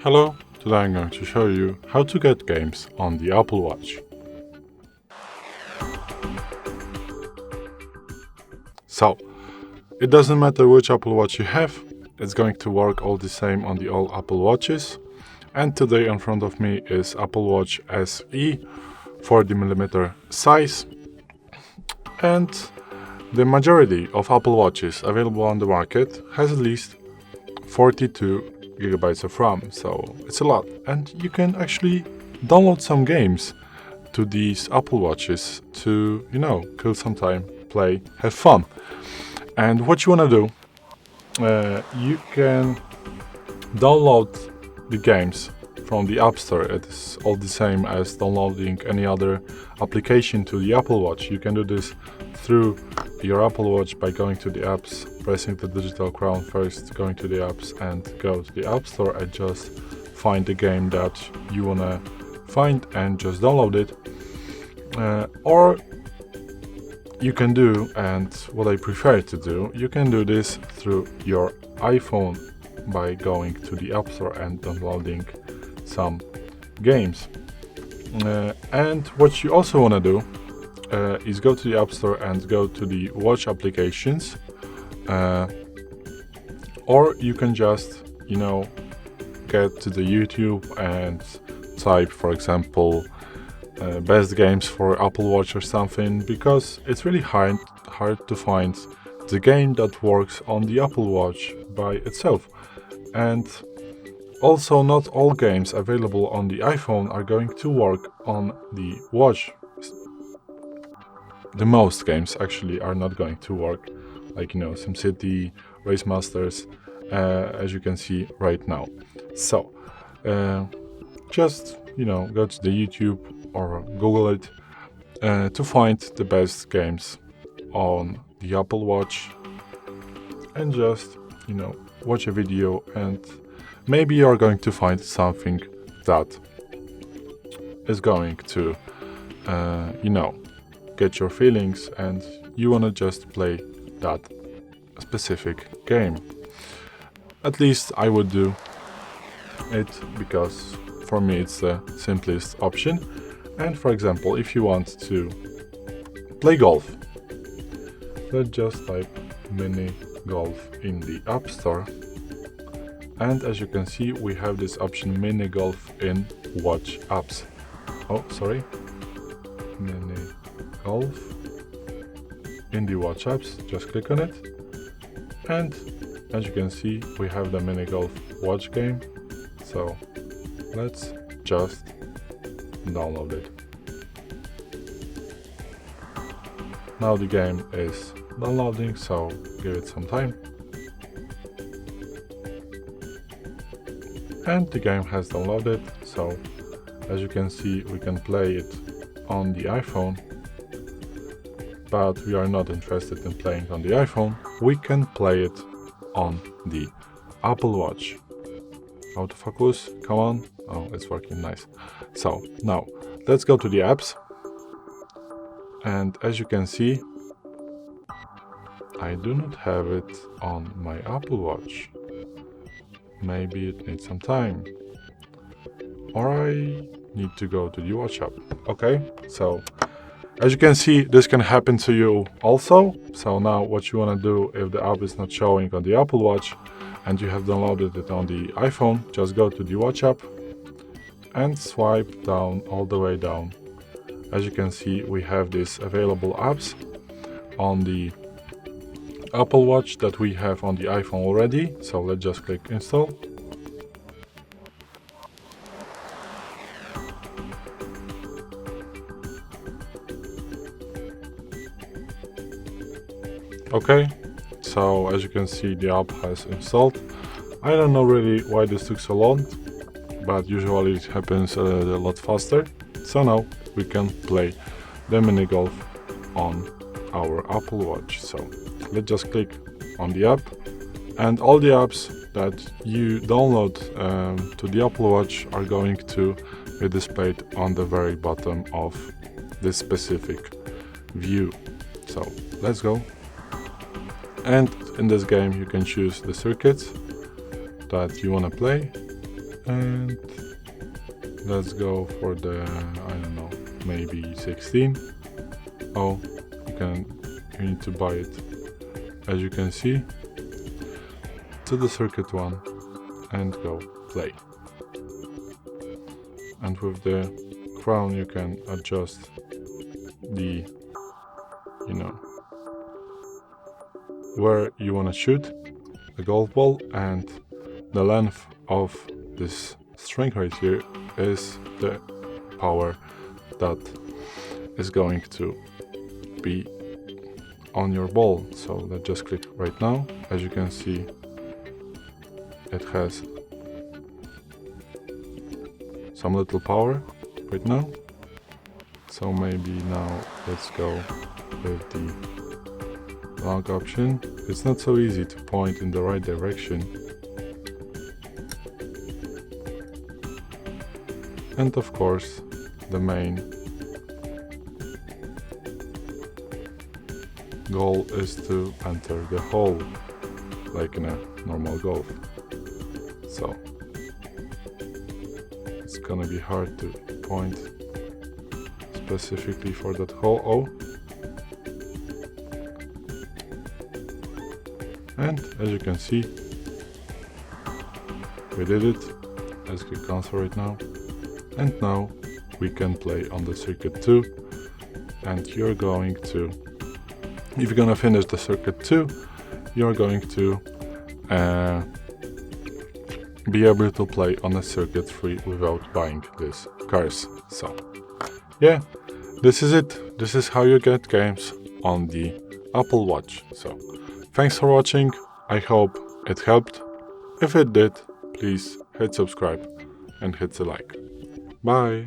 Hello, today I'm going to show you how to get games on the Apple Watch. So, it doesn't matter which Apple Watch you have, it's going to work all the same on the all Apple Watches. And today in front of me is Apple Watch SE 40mm size. And the majority of Apple Watches available on the market has at least 42 gigabytes of RAM, so it's a lot. And you can actually download some games to these Apple Watches to, kill some time, play, have fun. And what you want to do, you can download the games from the App Store. It is all the same as downloading any other application to the Apple Watch. You can do this through your Apple Watch by going to the apps, pressing the digital crown first, going to the apps and go to the App Store and just find the game that you want to find and just download it. Or you can do, and what I prefer to do, you can do this through your iPhone by going to the App Store and downloading some games. And what you also want to do is go to the App Store and go to the watch applications, or you can just get to the YouTube and type, for example, best games for Apple Watch or something, because it's really hard to find the game that works on the Apple Watch by itself. And also, not all games available on the iPhone are going to work on the watch. The most games actually are not going to work, like SimCity, Race Masters, as you can see right now. So just go to the YouTube or Google it to find the best games on the Apple Watch, and just watch a video, and maybe you're going to find something that is going to get your feelings, and you want to just play that specific game. At least I would do it, because for me it's the simplest option. And for example, if you want to play golf, let's just type mini golf in the App Store, and as you can see, we have this option mini golf in watch apps. Mini golf in the watch apps. Just click on it, and as you can see, we have the mini golf watch game. So let's just download it. Now the game is downloading, so give it some time. And the game has downloaded, so as you can see, we can play it on the iPhone, but we are not interested in playing on the iPhone. We can play it on the Apple Watch. Autofocus, come on. Oh, it's working nice. So now let's go to the apps, and as you can see, I do not have it on my Apple Watch. Maybe it needs some time, or I need to go to the watch app. Okay, so as you can see, this can happen to you also. So now what you want to do, if the app is not showing on the Apple Watch and you have downloaded it on the iPhone, just go to the watch app and swipe down, all the way down. As you can see, we have these available apps on the Apple Watch that we have on the iPhone already. So let's just click install. Okay, so as you can see, the app has installed. I don't know really why this took so long, but usually it happens a lot faster. So now we can play the mini golf on our Apple Watch. So let's just click on the app, and all the apps that you download to the Apple Watch are going to be displayed on the very bottom of this specific view. So let's go. And in this game you can choose the circuits that you want to play, And let's go for the, I don't know, maybe 16. Oh, you need to buy it. As you can see, to the circuit 1 and go play. And with the crown you can adjust the, where you want to shoot the golf ball, and the length of this string right here is the power that is going to be on your ball. So let's just click right now. As you can see, it has some little power right now. So maybe now let's go with the long option. It's not so easy to point in the right direction. And of course, the main goal is to enter the hole, like in a normal golf. So it's gonna be hard to point specifically for that hole. Oh. And as you can see, we did it. Let's click cancel right now. And now we can play on the circuit 2. And you're going to, if you're gonna finish the circuit 2, you're going to be able to play on a circuit 3 without buying these cars. So yeah, this is it. This is how you get games on the Apple Watch. So thanks for watching. I hope it helped. If it did, please hit subscribe and hit the like. Bye.